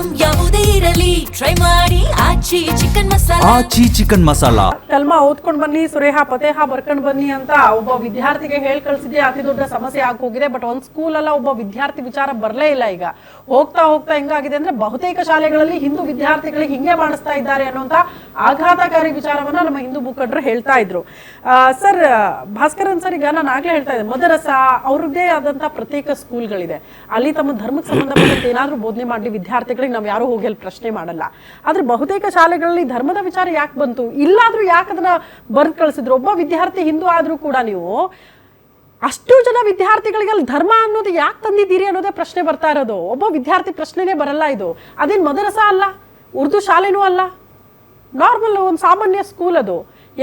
Item ಯಾವುದೇ ಇರಲಿ try ಮಾಡಿ ಆಚಿ ಚಿಕನ್ ಮಸಾಲಾ. ಆಚಿ ಚಿಕನ್ ಮಸಾಲಾ. ಕಲ್ಮಾ ಓದ್ಕೊಂಡ್ ಬನ್ನಿ, ಸುರೇಹ ಪತೇಹ ಬರ್ಕೊಂಡ್ ಬನ್ನಿ ಅಂತ ಒಬ್ಬ ವಿದ್ಯಾರ್ಥಿಗೆ ಹೇಳಿ ಕಳ್ಸಿದ್ರೆ ಅತಿ ದೊಡ್ಡ ಸಮಸ್ಯೆ ಆಗಿ ಹೋಗಿದೆ. ಬಟ್ ಒಂದ್ ಸ್ಕೂಲ್ ಅಲ್ಲ, ಒಬ್ಬ ವಿದ್ಯಾರ್ಥಿ ವಿಚಾರ ಬರ್ಲೇ ಇಲ್ಲ. ಈಗ ಹೋಗ್ತಾ ಹೋಗ್ತಾ ಹೆಂಗಾಗಿದೆ ಅಂದ್ರೆ ಬಹುತೇಕ ಶಾಲೆಗಳಲ್ಲಿ ಹಿಂದೂ ವಿದ್ಯಾರ್ಥಿಗಳಿಗೆ ಹಿಂಗೆ ಮಾಡಿಸ್ತಾ ಇದ್ದಾರೆ ಅನ್ನುವಂತ ಆಘಾತಕಾರಿ ವಿಚಾರವನ್ನ ನಮ್ಮ ಹಿಂದೂ ಮುಖಂಡರು ಹೇಳ್ತಾ ಇದ್ರು. ಸರ್ ಭಾಸ್ಕರನ್ ಸರ್, ಈಗ ನಾನು ಆಗ್ಲೇ ಹೇಳ್ತಾ ಇದ್ದೆ, ಮದರಸ ಅವ್ರದ್ದೇ ಆದಂತ ಪ್ರತ್ಯೇಕ ಸ್ಕೂಲ್ಗಳಿದೆ. ಅಲ್ಲಿ ತಮ್ಮ ಧರ್ಮಕ್ಕೆ ಸಂಬಂಧಪಟ್ಟ ಏನಾದ್ರೂ ಬೋಧನೆ ಮಾಡಲಿ ವಿದ್ಯಾರ್ಥಿಗಳಿಗೆ ನಾವು ಯಾರು ಹೋಗಿ ಅಲ್ಲಿ ಪ್ರಶ್ನೆ ಮಾಡಲ್ಲ. ಆದ್ರೆ ಬಹುತೇಕ ಶಾಲೆಗಳಲ್ಲಿ ಧರ್ಮದ ವಿಚಾರ ಯಾಕೆ ಬಂತು, ಇಲ್ಲಾದ್ರೂ ಯಾಕೆ ಅದನ್ನ ಬರ್ದ್ ಕಳಿಸಿದ್ರು? ಒಬ್ಬ ವಿದ್ಯಾರ್ಥಿ ಹಿಂದೂ ಆದ್ರೂ ಕೂಡ ನೀವು ಅಷ್ಟು ಜನ ವಿದ್ಯಾರ್ಥಿಗಳಿಗೆ ಅಲ್ಲಿ ಧರ್ಮ ಅನ್ನೋದು ಯಾಕೆ ತಂದಿದ್ದೀರಿ ಅನ್ನೋದೇ ಪ್ರಶ್ನೆ ಬರ್ತಾ ಇರೋದು. ಒಬ್ಬ ವಿದ್ಯಾರ್ಥಿ ಪ್ರಶ್ನೆನೇ ಬರಲ್ಲ. ಇದು ಅದೇನ್ ಮದರಸ ಅಲ್ಲ, ಉರ್ದು ಶಾಲೆನೂ ಅಲ್ಲ, ನಾರ್ಮಲ್ ಒಂದು ಸಾಮಾನ್ಯ ಸ್ಕೂಲ್. ಅದು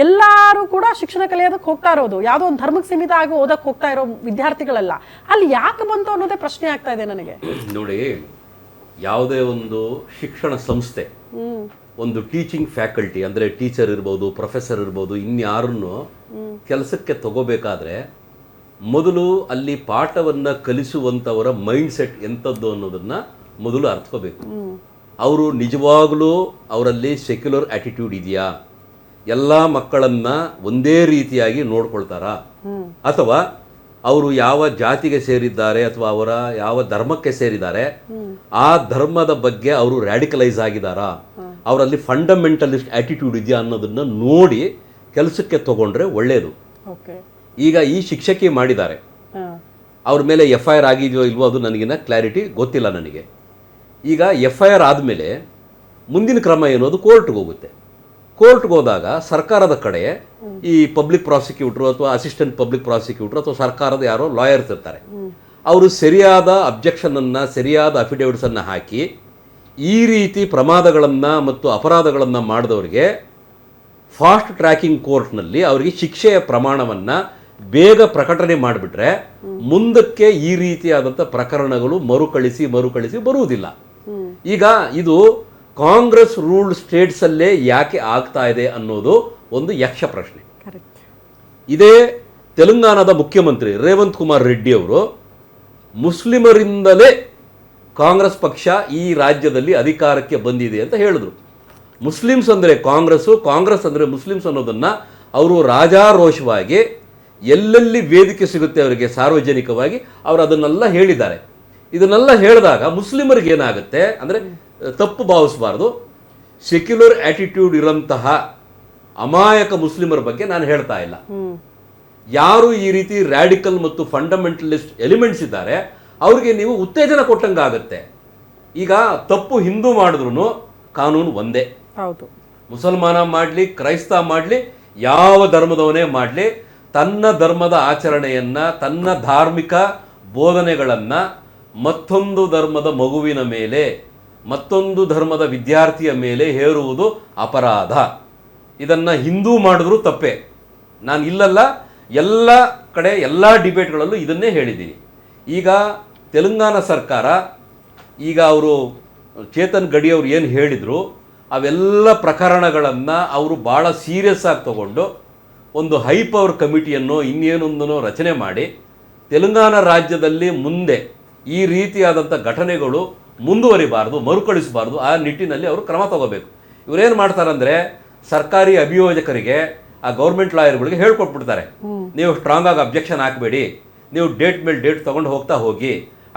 ಎಲ್ಲರೂ ಕೂಡ ಶಿಕ್ಷಣ ಕಲಿಯೋದಕ್ಕೆ ಹೋಗ್ತಾ ಇರೋದು, ಯಾವುದೋ ಒಂದು ಧರ್ಮಕ್ಕೆ ಸೀಮಿತ ಆಗಿ ಓದಕ್ಕೆ ಹೋಗ್ತಾ ಇರೋ ವಿದ್ಯಾರ್ಥಿಗಳಲ್ಲ. ಅಲ್ಲಿ ಯಾಕೆ ಬಂತು ಅನ್ನೋದೇ ಪ್ರಶ್ನೆ ಆಗ್ತಾ ಇದೆ ನನಗೆ. ನೋಡಿ, ಯಾವುದೇ ಒಂದು ಶಿಕ್ಷಣ ಸಂಸ್ಥೆ, ಒಂದು ಟೀಚಿಂಗ್ ಫ್ಯಾಕಲ್ಟಿ ಅಂದರೆ ಟೀಚರ್ ಇರ್ಬೋದು, ಪ್ರೊಫೆಸರ್ ಇರ್ಬೋದು, ಇನ್ಯಾರನ್ನು ಕೆಲಸಕ್ಕೆ ತಗೋಬೇಕಾದ್ರೆ ಮೊದಲು ಅಲ್ಲಿ ಪಾಠವನ್ನು ಕಲಿಸುವಂಥವರ ಮೈಂಡ್ ಸೆಟ್ ಎಂಥದ್ದು ಅನ್ನೋದನ್ನು ಮೊದಲು ಅರ್ಥಕೋಬೇಕು. ಅವರು ನಿಜವಾಗಲೂ ಅವರಲ್ಲಿ ಸೆಕ್ಯುಲರ್ ಆಟಿಟ್ಯೂಡ್ ಇದೆಯಾ, ಎಲ್ಲ ಮಕ್ಕಳನ್ನು ಒಂದೇ ರೀತಿಯಾಗಿ ನೋಡ್ಕೊಳ್ತಾರಾ, ಅಥವಾ ಅವರು ಯಾವ ಜಾತಿಗೆ ಸೇರಿದ್ದಾರೆ ಅಥವಾ ಅವರ ಯಾವ ಧರ್ಮಕ್ಕೆ ಸೇರಿದ್ದಾರೆ ಆ ಧರ್ಮದ ಬಗ್ಗೆ ಅವರು ರ್ಯಾಡಿಕಲೈಸ್ ಆಗಿದ್ದಾರಾ, ಅವರಲ್ಲಿ ಫಂಡಮೆಂಟಲಿಸ್ಟ್ ಆಟಿಟ್ಯೂಡ್ ಇದೆಯಾ ಅನ್ನೋದನ್ನು ನೋಡಿ ಕೆಲಸಕ್ಕೆ ತಗೊಂಡ್ರೆ ಒಳ್ಳೆಯದು. ಈಗ ಈ ಶಿಕ್ಷಕಿ ಮಾಡಿದ್ದಾರೆ, ಅವ್ರ ಮೇಲೆ FIR ಆಗಿದೆಯೋ ಇಲ್ವೋ ಅದು ನನಗಿನ್ನ ಕ್ಲಾರಿಟಿ ಗೊತ್ತಿಲ್ಲ ನನಗೆ. ಈಗ FIR ಆದಮೇಲೆ ಮುಂದಿನ ಕ್ರಮ ಏನು, ಅದು ಕೋರ್ಟ್ಗೆ ಹೋಗುತ್ತೆ. ಕೋರ್ಟ್ಗೆ ಹೋದಾಗ ಸರ್ಕಾರದ ಕಡೆ ಈ ಪಬ್ಲಿಕ್ ಪ್ರಾಸಿಕ್ಯೂಟ್ರು ಅಥವಾ ಅಸಿಸ್ಟೆಂಟ್ ಪಬ್ಲಿಕ್ ಪ್ರಾಸಿಕ್ಯೂಟ್ರು ಅಥವಾ ಸರ್ಕಾರದ ಯಾರೋ ಲಾಯರ್ಸ್ ಇರ್ತಾರೆ. ಅವರು ಸರಿಯಾದ ಅಬ್ಜೆಕ್ಷನನ್ನು, ಸರಿಯಾದ ಅಫಿಡೇವಿಟ್ಸನ್ನು ಹಾಕಿ ಈ ರೀತಿ ಪ್ರಮಾದಗಳನ್ನು ಮತ್ತು ಅಪರಾಧಗಳನ್ನು ಮಾಡಿದವರಿಗೆ ಫಾಸ್ಟ್ ಟ್ರ್ಯಾಕಿಂಗ್ ಕೋರ್ಟ್ನಲ್ಲಿ ಅವರಿಗೆ ಶಿಕ್ಷೆಯ ಪ್ರಮಾಣವನ್ನು ಬೇಗ ಪ್ರಕಟಣೆ ಮಾಡಿಬಿಟ್ರೆ ಮುಂದಕ್ಕೆ ಈ ರೀತಿಯಾದಂಥ ಪ್ರಕರಣಗಳು ಮರುಕಳಿಸಿ ಬರುವುದಿಲ್ಲ. ಈಗ ಇದು ಕಾಂಗ್ರೆಸ್ ರೂಲ್ಡ್ ಸ್ಟೇಟ್ಸಲ್ಲೇ ಯಾಕೆ ಆಗ್ತಾ ಇದೆ ಅನ್ನೋದು ಒಂದು ಯಕ್ಷ ಪ್ರಶ್ನೆ. ಇದೇ ತೆಲಂಗಾಣದ ಮುಖ್ಯಮಂತ್ರಿ ರೇವಂತ್ ಕುಮಾರ್ ರೆಡ್ಡಿ ಅವರು ಮುಸ್ಲಿಮರಿಂದಲೇ ಕಾಂಗ್ರೆಸ್ ಪಕ್ಷ ಈ ರಾಜ್ಯದಲ್ಲಿ ಅಧಿಕಾರಕ್ಕೆ ಬಂದಿದೆ ಅಂತ ಹೇಳಿದ್ರು. ಮುಸ್ಲಿಮ್ಸ್ ಅಂದರೆ ಕಾಂಗ್ರೆಸ್ಸು, ಕಾಂಗ್ರೆಸ್ ಅಂದರೆ ಮುಸ್ಲಿಮ್ಸ್ ಅನ್ನೋದನ್ನು ಅವರು ರಾಜಾರೋಷವಾಗಿ ಎಲ್ಲೆಲ್ಲಿ ವೇದಿಕೆ ಸಿಗುತ್ತೆ ಅವರಿಗೆ ಸಾರ್ವಜನಿಕವಾಗಿ ಅವರು ಅದನ್ನೆಲ್ಲ ಹೇಳಿದ್ದಾರೆ. ಇದನ್ನೆಲ್ಲ ಹೇಳಿದಾಗ ಮುಸ್ಲಿಮರಿಗೆ ಏನಾಗುತ್ತೆ ಅಂದರೆ, ತಪ್ಪು ಭಾವಿಸಬಾರ್ದು, ಸೆಕ್ಯುಲರ್ ಆಟಿಟ್ಯೂಡ್ ಇರೋಂತಹ ಅಮಾಯಕ ಮುಸ್ಲಿಮರ ಬಗ್ಗೆ ನಾನು ಹೇಳ್ತಾ ಇಲ್ಲ. ಯಾರು ಈ ರೀತಿ ರ್ಯಾಡಿಕಲ್ ಮತ್ತು ಫಂಡಮೆಂಟಲಿಸ್ಟ್ ಎಲಿಮೆಂಟ್ಸ್ ಇದ್ದಾರೆ ಅವ್ರಿಗೆ ನೀವು ಉತ್ತೇಜನ ಕೊಟ್ಟಂಗಾಗತ್ತೆ. ಈಗ ತಪ್ಪು ಹಿಂದೂ ಮಾಡಿದ್ರು ಕಾನೂನು ಒಂದೇ. ಮುಸಲ್ಮಾನ ಮಾಡಲಿ, ಕ್ರೈಸ್ತ ಮಾಡಲಿ, ಯಾವ ಧರ್ಮದವನೇ ಮಾಡಲಿ, ತನ್ನ ಧರ್ಮದ ಆಚರಣೆಯನ್ನು, ತನ್ನ ಧಾರ್ಮಿಕ ಬೋಧನೆಗಳನ್ನು ಮತ್ತೊಂದು ಧರ್ಮದ ಮಗುವಿನ ಮೇಲೆ, ಮತ್ತೊಂದು ಧರ್ಮದ ವಿದ್ಯಾರ್ಥಿಯ ಮೇಲೆ ಹೇರುವುದು ಅಪರಾಧ. ಇದನ್ನು ಹಿಂದೂ ಮಾಡಿದ್ರೂ ತಪ್ಪೇ. ನಾನು ಇಲ್ಲಲ್ಲ, ಎಲ್ಲ ಕಡೆ ಎಲ್ಲ ಡಿಬೇಟ್ಗಳಲ್ಲೂ ಇದನ್ನೇ ಹೇಳಿದ್ದೀನಿ. ಈಗ ತೆಲಂಗಾಣ ಸರ್ಕಾರ, ಈಗ ಅವರು ಚೇತನ್ ಗಡಿ ಅವರು ಏನು ಹೇಳಿದರು ಅವೆಲ್ಲ ಪ್ರಕರಣಗಳನ್ನು ಅವರು ಭಾಳ ಸೀರಿಯಸ್ ಆಗಿ ತಗೊಂಡು ಒಂದು ಹೈ ಪವರ್ ಕಮಿಟಿಯನ್ನು ಇನ್ನೇನೊಂದನ್ನು ರಚನೆ ಮಾಡಿ ತೆಲಂಗಾಣ ರಾಜ್ಯದಲ್ಲಿ ಮುಂದೆ ಈ ರೀತಿಯಾದಂಥ ಘಟನೆಗಳು ಮುಂದುವರಿಬಾರ್ದು, ಮರುಕಳಿಸಬಾರ್ದು, ಆ ನಿಟ್ಟಿನಲ್ಲಿ ಅವರು ಕ್ರಮ ತಗೋಬೇಕು. ಇವರೇನು ಮಾಡ್ತಾರಂದರೆ ಸರ್ಕಾರಿ ಅಭಿಯೋಜಕರಿಗೆ, ಆ ಗೌರ್ಮೆಂಟ್ ಲಾಯರ್ಗಳಿಗೆ ಹೇಳ್ಕೊಟ್ಬಿಡ್ತಾರೆ, ನೀವು ಸ್ಟ್ರಾಂಗ್ ಆಗಿ ಅಬ್ಜೆಕ್ಷನ್ ಹಾಕಬೇಡಿ, ನೀವು ಡೇಟ್ ಮೇಲೆ ಡೇಟ್ ತೊಗೊಂಡು ಹೋಗ್ತಾ ಹೋಗಿ,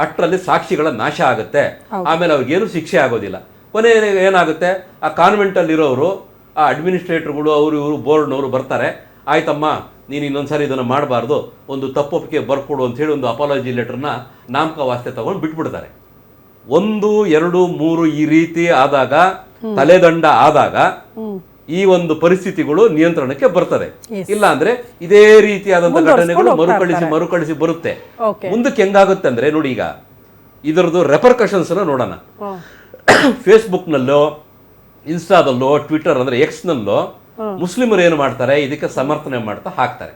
ಅಷ್ಟರಲ್ಲಿ ಸಾಕ್ಷಿಗಳ ನಾಶ ಆಗುತ್ತೆ, ಆಮೇಲೆ ಅವ್ರಿಗೇನು ಶಿಕ್ಷೆ ಆಗೋದಿಲ್ಲ. ಕೊನೆ ಏನಾಗುತ್ತೆ, ಆ ಕಾನ್ವೆಂಟಲ್ಲಿರೋರು, ಆ ಅಡ್ಮಿನಿಸ್ಟ್ರೇಟರ್ಗಳು, ಅವರು ಇವರು ಬೋರ್ಡ್ನವರು ಬರ್ತಾರೆ, ಆಯ್ತಮ್ಮ ನೀನು ಇನ್ನೊಂದ್ಸರಿ ಇದನ್ನು ಮಾಡಬಾರ್ದು, ಒಂದು ತಪ್ಪೊಪ್ಪಿಗೆ ಬರ್ಕೊಡು ಅಂತೇಳಿ ಒಂದು ಅಪಾಲಜಿ ಲೆಟರ್ನ ನಾಮಕ ವಾಸ್ತೆ ತಗೊಂಡು ಬಿಟ್ಬಿಡ್ತಾರೆ. 1, 2, 3 ಈ ರೀತಿ ಆದಾಗ, ತಲೆದಂಡ ಆದಾಗ ಈ ಒಂದು ಪರಿಸ್ಥಿತಿಗಳು ನಿಯಂತ್ರಣಕ್ಕೆ ಬರ್ತದೆ. ಇಲ್ಲ ಅಂದ್ರೆ ಇದೇ ರೀತಿಯಾದಂಥ ಘಟನೆಗಳು ಮರುಕಳಿಸಿ ಬರುತ್ತೆ. ಮುಂದಕ್ಕೆ ಹೆಂಗಾಗುತ್ತೆ ಅಂದ್ರೆ, ನೋಡಿ ಈಗ ಇದರದ್ದು ರೆಪರ್ಕಷನ್ಸ್ ನೋಡೋಣ. ಫೇಸ್ಬುಕ್ನಲ್ಲೋ, ಇನ್ಸ್ಟಾದಲ್ಲೋ, ಟ್ವಿಟರ್ ಅಂದ್ರೆ ಎಕ್ಸ್ನಲ್ಲೋ ಮುಸ್ಲಿಮರು ಏನು ಮಾಡ್ತಾರೆ, ಇದಕ್ಕೆ ಸಮರ್ಥನೆ ಮಾಡ್ತಾ ಹಾಕ್ತಾರೆ.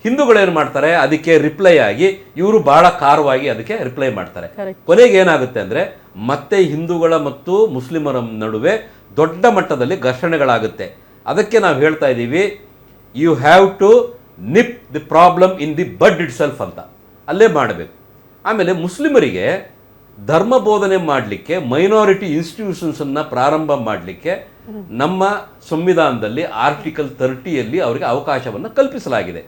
ಹಿಂದೂಗಳೇನು ಮಾಡ್ತಾರೆ, ಅದಕ್ಕೆ ರಿಪ್ಲೈ ಆಗಿ ಇವರು ಬಹಳ ಖಾರವಾಗಿ ಅದಕ್ಕೆ ರಿಪ್ಲೈ ಮಾಡ್ತಾರೆ. ಕೊನೆಗೆ ಏನಾಗುತ್ತೆ ಅಂದ್ರೆ ಮತ್ತೆ ಹಿಂದೂಗಳ ಮತ್ತು ಮುಸ್ಲಿಮರ ನಡುವೆ ದೊಡ್ಡ ಮಟ್ಟದಲ್ಲಿ ಘರ್ಷಣೆಗಳಾಗುತ್ತೆ. ಅದಕ್ಕೆ ನಾವು ಹೇಳ್ತಾ ಇದ್ದೀವಿ, you have to nip the problem in the bud itself ಅಂತ, ಅಲ್ಲೇ ಮಾಡಬೇಕು. ಆಮೇಲೆ ಮುಸ್ಲಿಮರಿಗೆ ಧರ್ಮ ಬೋಧನೆ ಮಾಡಲಿಕ್ಕೆ ಮೈನಾರಿಟಿ ಇನ್ಸ್ಟಿಟ್ಯೂಷನ್ಸನ್ನು ಪ್ರಾರಂಭ ಮಾಡಲಿಕ್ಕೆ ನಮ್ಮ ಸಂವಿಧಾನದಲ್ಲಿ ಆರ್ಟಿಕಲ್ 30ಯಲ್ಲಿ ಅವರಿಗೆ ಅವಕಾಶವನ್ನು ಕಲ್ಪಿಸಲಾಗಿದೆ.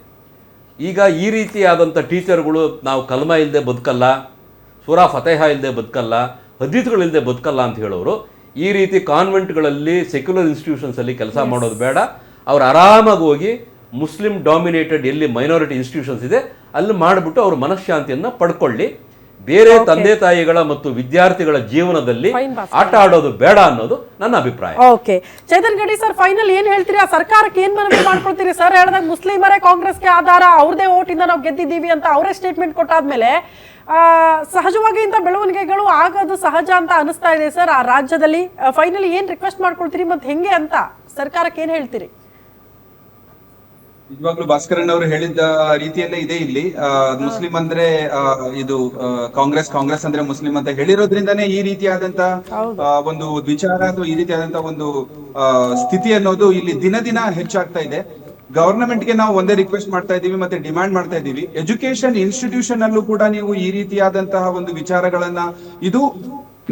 ಈಗ ಈ ರೀತಿಯಾದಂಥ ಟೀಚರ್ಗಳು ನಾವು ಕಲ್ಮಾ ಇಲ್ಲದೆ ಬದುಕಲ್ಲ, ಸೂರಾ ಫತೇಹ ಇಲ್ಲದೆ ಬದುಕಲ್ಲ, ಹದೀತ್ಗಳಿಲ್ಲದೆ ಬದುಕಲ್ಲ ಅಂತ ಹೇಳೋರು ಈ ರೀತಿ ಕಾನ್ವೆಂಟ್ಗಳಲ್ಲಿ ಸೆಕ್ಯುಲರ್ ಇನ್ಸ್ಟಿಟ್ಯೂಷನ್ಸಲ್ಲಿ ಕೆಲಸ ಮಾಡೋದು ಬೇಡ. ಅವ್ರು ಆರಾಮಾಗಿ ಹೋಗಿ ಮುಸ್ಲಿಂ ಡಾಮಿನೇಟೆಡ್ ಎಲ್ಲಿ ಮೈನಾರಿಟಿ ಇನ್ಸ್ಟಿಟ್ಯೂಷನ್ಸ್ ಇದೆ ಅಲ್ಲಿ ಮಾಡಿಬಿಟ್ಟು ಅವ್ರ ಮನಃಶಾಂತಿಯನ್ನು ಪಡ್ಕೊಳ್ಳಿ. ಬೇರೆ ತಂದೆ ತಾಯಿಗಳ ಮತ್ತು ವಿದ್ಯಾರ್ಥಿಗಳ ಜೀವನದಲ್ಲಿ ಆಟ ಆಡೋದು ಬೇಡ ಅನ್ನೋದು ನನ್ನ ಅಭಿಪ್ರಾಯ. ಓಕೆ, ಚೇತನ್ ಗಡಿ ಸರ್, ಫೈನಲ್ ಏನ್ ಹೇಳ್ತೀರಿ? ಆ ಸರ್ಕಾರಕ್ಕೆ ಏನ್ ಮನವಿ ಮಾಡ್ಕೊಳ್ತೀರಿ? ಸರ್ ಹೇಳಿದಾಗ ಮುಸ್ಲಿಮರೇ ಕಾಂಗ್ರೆಸ್ಗೆ ಆಧಾರ, ಅವ್ರದೇ ಓಟಿಂದ ನಾವು ಗೆದ್ದಿದ್ದೀವಿ ಅಂತ ಅವರೇ ಸ್ಟೇಟ್ಮೆಂಟ್ ಕೊಟ್ಟಾದ್ಮೇಲೆ ಸಹಜವಾಗಿ ಇಂಥ ಬೆಳವಣಿಗೆಗಳು ಆಗೋದು ಸಹಜ ಅಂತ ಅನಿಸ್ತಾ ಇದೆ ಸರ್ ಆ ರಾಜ್ಯದಲ್ಲಿ. ಫೈನಲಿ ಏನ್ ರಿಕ್ವೆಸ್ಟ್ ಮಾಡ್ಕೊಳ್ತೀರಿ ಮತ್ತೆ ಹೆಂಗೆ ಅಂತ ಸರ್ಕಾರಕ್ಕೆ ಏನ್ ಹೇಳ್ತೀರಿ? ನಿಜವಾಗ್ಲೂ ಭಾಸ್ಕರನ್ ಅವರು ಹೇಳಿದ ರೀತಿಯಲ್ಲೇ ಇದೆ ಇಲ್ಲಿ. ಮುಸ್ಲಿಂ ಅಂದ್ರೆ ಇದು ಕಾಂಗ್ರೆಸ್ ಅಂದ್ರೆ ಮುಸ್ಲಿಂ ಅಂತ ಹೇಳಿರೋದ್ರಿಂದಾನೇ ಈ ರೀತಿಯಾದಂತ ಒಂದು ವಿಚಾರ ಅಥವಾ ಈ ರೀತಿಯಾದಂತ ಒಂದು ಸ್ಥಿತಿ ಅನ್ನೋದು ಇಲ್ಲಿ ದಿನ ದಿನ ಹೆಚ್ಚಾಗ್ತಾ ಇದೆ. ಗವರ್ನಮೆಂಟ್ ಗೆ ನಾವು ಒಂದೇ ರಿಕ್ವೆಸ್ಟ್ ಮಾಡ್ತಾ ಇದೀವಿ ಮತ್ತೆ ಡಿಮ್ಯಾಂಡ್ ಮಾಡ್ತಾ ಇದೀವಿ, ಎಜುಕೇಶನ್ ಇನ್ಸ್ಟಿಟ್ಯೂಷನ್ ಅಲ್ಲೂ ಕೂಡ ನೀವು ಈ ರೀತಿಯಾದಂತಹ ಒಂದು ವಿಚಾರಗಳನ್ನ, ಇದು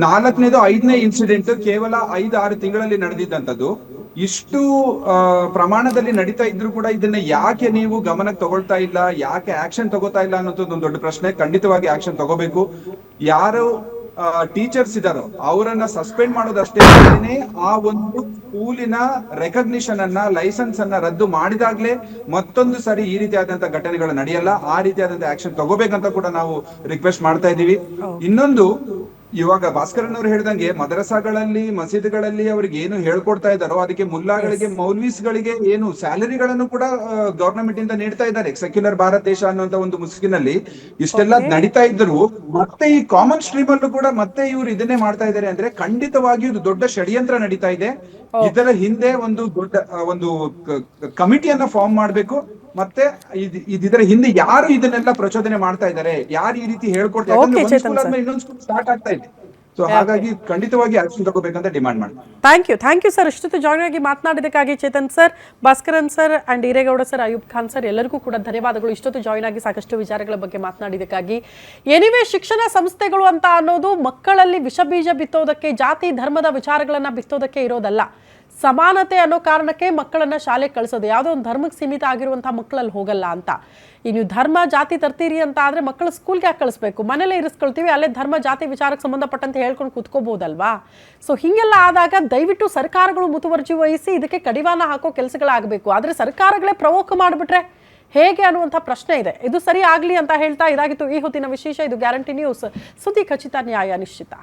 4ನೇದು 5ನೇ ಇನ್ಸಿಡೆಂಟ್ ಕೇವಲ 5-6 ತಿಂಗಳಲ್ಲಿ ನಡೆದಿದ್ದಂಥದ್ದು. ಇಷ್ಟು ಪ್ರಮಾಣದಲ್ಲಿ ನಡೀತಾ ಇದ್ರು ಕೂಡ ಇದನ್ನ ಯಾಕೆ ನೀವು ಗಮನಕ್ಕೆ ತಗೊಳ್ತಾ ಇಲ್ಲ, ಯಾಕೆ ಆಕ್ಷನ್ ತಗೋತಾ ಇಲ್ಲ ಅನ್ನೋದು ಒಂದು ದೊಡ್ಡ ಪ್ರಶ್ನೆ. ಖಂಡಿತವಾಗಿ ಆಕ್ಷನ್ ತಗೋಬೇಕು. ಯಾರು ಟೀಚರ್ಸ್ ಇದಾರೋ ಅವರನ್ನ ಸಸ್ಪೆಂಡ್ ಮಾಡೋದಷ್ಟೇ ಅಲ್ಲದೆ ಆ ಒಂದು ಸ್ಕೂಲಿನ ರೆಕಗ್ನಿಷನ್ ಅನ್ನ, ಲೈಸೆನ್ಸ್ ಅನ್ನ ರದ್ದು ಮಾಡಿದಾಗ್ಲೇ ಮತ್ತೊಂದು ಸರಿ ಈ ರೀತಿಯಾದಂತ ಘಟನೆಗಳು ನಡೆಯಲ್ಲ. ಆ ರೀತಿಯಾದಂತ ಆಕ್ಷನ್ ತಗೋಬೇಕಂತ ಕೂಡ ನಾವು ರಿಕ್ವೆಸ್ಟ್ ಮಾಡ್ತಾ ಇದೀವಿ. ಇನ್ನೊಂದು, ಇವಾಗ ಭಾಸ್ಕರನ್ ಅವರು ಹೇಳಿದಂಗೆ ಮದರಸಾಗಳಲ್ಲಿ, ಮಸೀದಿಗಳಲ್ಲಿ ಅವ್ರಿಗೆ ಏನು ಹೇಳ್ಕೊಡ್ತಾ ಇದ್ದಾರೋ ಅದಕ್ಕೆ ಮುಲ್ಲಾಗಳಿಗೆ, ಮೌಲ್ವೀಸ್ಗಳಿಗೆ ಏನು ಸ್ಯಾಲರಿಗಳನ್ನು ಕೂಡ ಗವರ್ನಮೆಂಟ್ ಇಂದ ನೀಡ್ತಾ ಇದ್ದಾರೆ. ಸೆಕ್ಯುಲರ್ ಭಾರತ ದೇಶ ಅನ್ನುವಂತ ಒಂದು ಮುಸುಕಿನಲ್ಲಿ ಇಷ್ಟೆಲ್ಲ ನಡೀತಾ ಇದ್ರು ಮತ್ತೆ ಈ ಕಾಮನ್ ಸ್ಟ್ರೀಮ್ ಅಲ್ಲೂ ಕೂಡ ಮತ್ತೆ ಇವ್ರು ಇದನ್ನೇ ಮಾಡ್ತಾ ಇದ್ದಾರೆ ಅಂದ್ರೆ ಖಂಡಿತವಾಗಿಯೂ ಇದು ದೊಡ್ಡ ಷಡ್ಯಂತ್ರ ನಡೀತಾ ಇದೆ. ಇದರ ಹಿಂದೆ ಒಂದು ದೊಡ್ಡ ಒಂದು ಕಮಿಟಿಯನ್ನ ಫಾರ್ಮ್ ಮಾಡ್ಬೇಕು. ಮತ್ತೆ ಇದರ ಹಿಂದೆ ಯಾರು ಇದನ್ನೆಲ್ಲ ಪ್ರಚೋದನೆ ಮಾಡ್ತಾ ಇದ್ದಾರೆ, ಯಾರು ಈ ರೀತಿ ಹೇಳ್ಕೊಡ್ತಾ ಇದ್ದಾರೆ, ಇನ್ನೊಂದು ಸ್ಕೂಲ್ ಸ್ಟಾರ್ಟ್ ಆಗ್ತಾ ಇದೆ. ಸೊ ಹಾಗಾಗಿ ಖಂಡಿತವಾಗಿ ಆಕ್ಷನ್ ತಗೋಬೇಕಂತ ಡಿಮಾಂಡ್ ಮಾಡ್ತಾರೆ. ಥ್ಯಾಂಕ್ ಯು ಸರ್, ಇಷ್ಟೊತ್ತು ಜಾಯ್ನ್ ಆಗಿ ಮಾತನಾಡಿದಕ್ಕಾಗಿ Chetan sir, Bhaskaran sir and Eregowda sir, Ayub Khan sir, ಎಲ್ಲರಿಗೂ ಕೂಡ ಧನ್ಯವಾದಗಳು. ಇಷ್ಟೊತ್ತು ಜಾಯ್ನ್ ಆಗಿ ಸಾಕಷ್ಟು ವಿಚಾರಗಳ ಬಗ್ಗೆ ಮಾತನಾಡಿದಕ್ಕಾಗಿ. ಎನಿವೆ, ಶಿಕ್ಷಣ ಸಂಸ್ಥೆಗಳು ಅಂತ ಅನ್ನೋದು ಮಕ್ಕಳಲ್ಲಿ ವಿಷಬೀಜ ಬಿತ್ತೋದಕ್ಕೆ, ಜಾತಿ ಧರ್ಮದ ವಿಚಾರಗಳನ್ನ ಬಿತ್ತೋದಕ್ಕೆ ಇರೋದಲ್ಲ. ಸಮಾನತೆ ಅನ್ನೋ ಕಾರಣಕ್ಕೆ ಮಕ್ಕಳನ್ನ ಶಾಲೆಗೆ ಕಳಿಸೋದು, ಯಾವುದೋ ಒಂದು ಧರ್ಮಕ್ಕೆ ಸೀಮಿತ ಆಗಿರುವಂತಹ ಮಕ್ಕಳಲ್ಲಿ ಹೋಗಲ್ಲ ಅಂತ. ಈ ನೀವು ಧರ್ಮ ಜಾತಿ ತರ್ತೀರಿ ಅಂತ ಆದ್ರೆ ಮಕ್ಕಳು ಸ್ಕೂಲ್ಗೆ ಯಾಕೆ ಕಳಿಸ್ಬೇಕು? ಮನೇಲೆ ಇರಿಸ್ಕೊಳ್ತೀವಿ, ಅಲ್ಲೇ ಧರ್ಮ ಜಾತಿ ವಿಚಾರಕ್ಕೆ ಸಂಬಂಧಪಟ್ಟಂತೆ ಹೇಳ್ಕೊಂಡು ಕೂತ್ಕೋಬಹುದಲ್ವಾ? ಸೊ ಹೀಗೆಲ್ಲ ಆದಾಗ ದಯವಿಟ್ಟು ಸರ್ಕಾರಗಳು ಮುತುವರ್ಜಿ ವಹಿಸಿ ಇದಕ್ಕೆ ಕಡಿವಾಣ ಹಾಕೋ ಕೆಲಸಗಳಾಗಬೇಕು. ಆದ್ರೆ ಸರ್ಕಾರಗಳೇ ಪ್ರವೋಕ್ ಮಾಡಿಬಿಟ್ರೆ ಹೇಗೆ ಅನ್ನುವಂಥ ಪ್ರಶ್ನೆ ಇದೆ. ಇದು ಸರಿ ಆಗ್ಲಿ ಅಂತ ಹೇಳ್ತಾ ಇದಾಗಿತ್ತು ಈ ಹೊತ್ತಿನ ವಿಶೇಷ. ಇದು ಗ್ಯಾರಂಟಿ ನ್ಯೂಸ್, ಸುದ್ದಿ ಖಚಿತ, ನ್ಯಾಯ ನಿಶ್ಚಿತ.